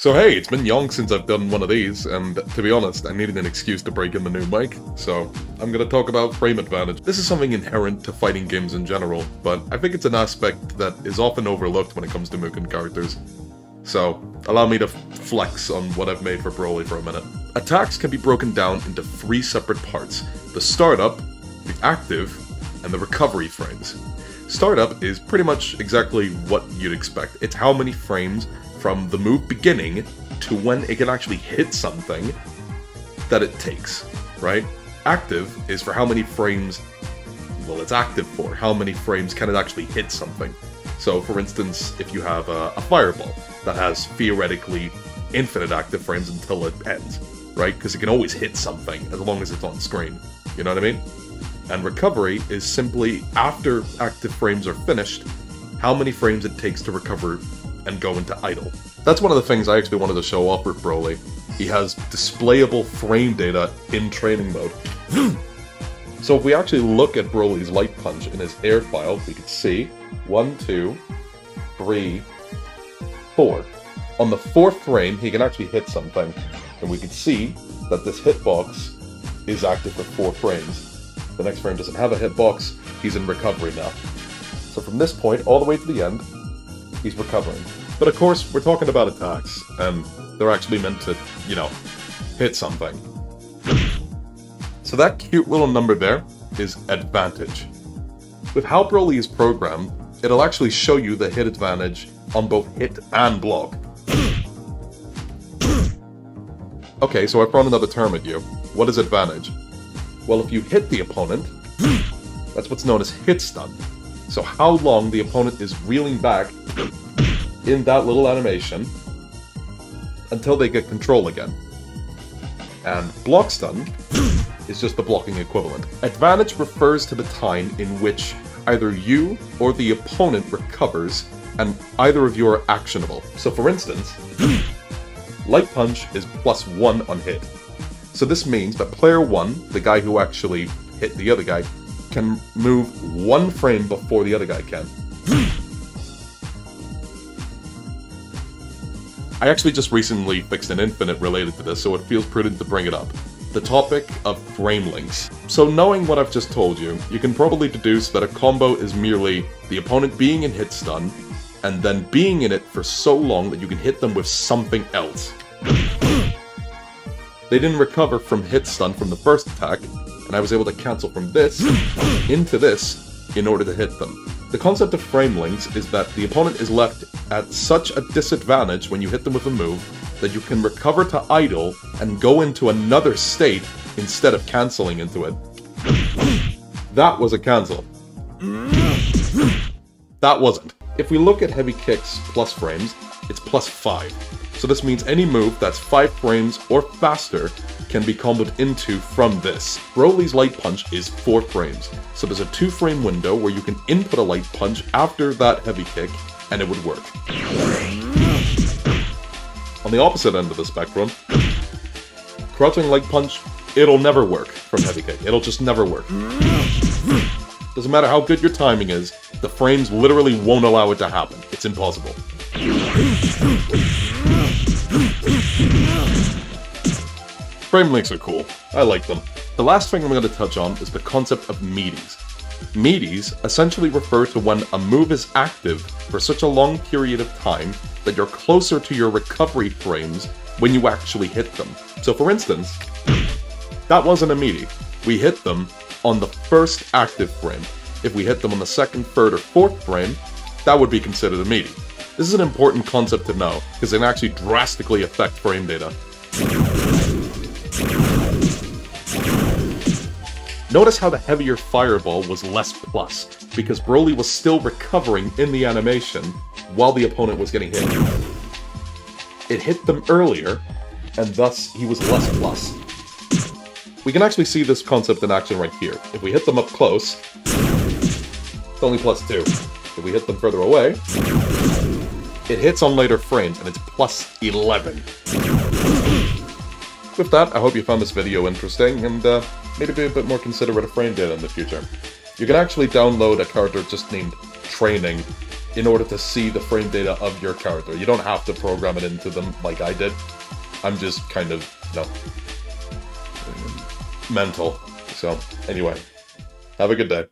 So hey, it's been long since I've done one of these, and to be honest, I needed an excuse to break in the new mic, so I'm gonna talk about frame advantage. This is something inherent to fighting games in general, but I think it's an aspect that is often overlooked when it comes to Mugen characters. So, allow me to flex on what I've made for Broly for a minute. Attacks can be broken down into three separate parts: the startup, the active, and the recovery frames. Startup is pretty much exactly what you'd expect. It's how many frames from the move beginning to when it can actually hit something that it takes, right? Active is for how many frames, well, it's active for. How many frames can it actually hit something? So, for instance, if you have a fireball that has theoretically infinite active frames until it ends, right? Because it can always hit something as long as it's on screen. You know what I mean? And recovery is simply, after active frames are finished, how many frames it takes to recover and go into idle. That's one of the things I actually wanted to show off with Broly. He has displayable frame data in training mode. So if we actually look at Broly's light punch in his air file, we can see 1, 2, 3, 4. On the fourth frame, he can actually hit something, and we can see that this hitbox is active for 4 frames. The next frame doesn't have a hitbox, he's in recovery now. So from this point all the way to the end, he's recovering. But of course, we're talking about attacks, and they're actually meant to, you know, hit something. So that cute little number there is advantage. With how Broly is programmed, it'll actually show you the hit advantage on both hit and block. Okay, so I've thrown another term at you. What is advantage? Well, if you hit the opponent, that's what's known as hit stun. So how long the opponent is reeling back in that little animation until they get control again. And block stun is just the blocking equivalent. Advantage refers to the time in which either you or the opponent recovers and either of you are actionable. So for instance, light punch is +1 on hit. So this means that player 1, the guy who actually hit the other guy, can move 1 frame before the other guy can. I actually just recently fixed an infinite related to this, so it feels prudent to bring it up. The topic of frame links. So knowing what I've just told you, you can probably deduce that a combo is merely the opponent being in hit stun, and then being in it for so long that you can hit them with something else. They didn't recover from hit stun from the first attack, and I was able to cancel from this into this in order to hit them. The concept of frame links is that the opponent is left at such a disadvantage when you hit them with a move that you can recover to idle and go into another state instead of cancelling into it. That was a cancel. That wasn't. If we look at heavy kicks plus frames, it's +5. So this means any move that's 5 frames or faster can be comboed into from this. Broly's light punch is 4 frames, so there's a 2-frame window where you can input a light punch after that heavy kick, and it would work. On the opposite end of the spectrum, crouching light punch, it'll never work from heavy kick. It'll just never work. Doesn't matter how good your timing is, the frames literally won't allow it to happen. It's impossible. Frame links are cool. I like them. The last thing I'm going to touch on is the concept of Meaties. Meaties essentially refer to when a move is active for such a long period of time that you're closer to your recovery frames when you actually hit them. So for instance, that wasn't a Meatie. We hit them on the first active frame. If we hit them on the second, third, or fourth frame, that would be considered a Meatie. This is an important concept to know, because it can actually drastically affect frame data. Notice how the heavier fireball was less plus, because Broly was still recovering in the animation while the opponent was getting hit. It hit them earlier, and thus he was less plus. We can actually see this concept in action right here. If we hit them up close, it's only +2. If we hit them further away, it hits on later frames, and it's +11. With that, I hope you found this video interesting, and maybe be a bit more considerate of frame data in the future. You can actually download a character just named Training in order to see the frame data of your character. You don't have to program it into them like I did. I'm just kind of, you know, mental. So, anyway, have a good day.